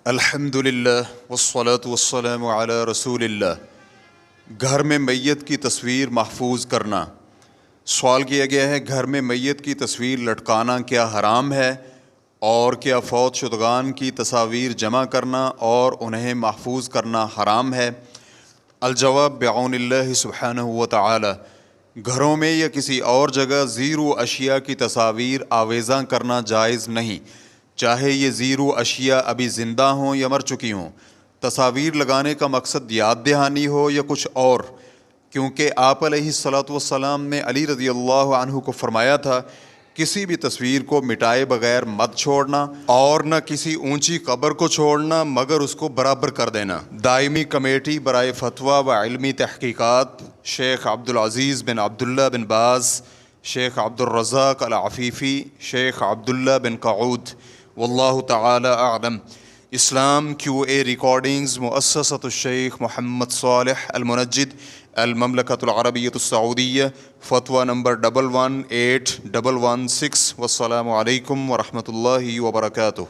الحمد للہ والصلاة والسلام علی رسول اللہ۔ گھر میں میت کی تصویر محفوظ کرنا۔ سوال کیا گیا ہے، گھر میں میت کی تصویر لٹکانا کیا حرام ہے، اور کیا فوت شدگان کی تصاویر جمع کرنا اور انہیں محفوظ کرنا حرام ہے؟ الجواب بعون اللہ سبحانہ و تعالی، گھروں میں یا کسی اور جگہ زیرو اشیاء کی تصاویر آویزاں کرنا جائز نہیں، چاہے یہ زیرو اشیاء ابھی زندہ ہوں یا مر چکی ہوں۔ تصاویر لگانے کا مقصد یاد دہانی ہو یا کچھ اور، کیونکہ آپ علیہ الصلاۃ والسلام نے علی رضی اللہ عنہ کو فرمایا تھا، کسی بھی تصویر کو مٹائے بغیر مت چھوڑنا، اور نہ کسی اونچی قبر کو چھوڑنا مگر اس کو برابر کر دینا۔ دائمی کمیٹی برائے فتویٰ و علمی تحقیقات، شیخ عبدالعزیز بن عبداللہ بن باز، شیخ عبدالرزاق العفیفی، شیخ عبداللہ بن قعود، واللہ تعالی اعلم۔ اسلام کیو اے ریکارڈنگز، مؤسسۃ الشیخ محمد صالح المنجد، المملکۃ العربیۃ السعودیہ، فتویٰ نمبر 118116۔ والسلام علیکم ورحمۃ اللہ وبرکاتہ۔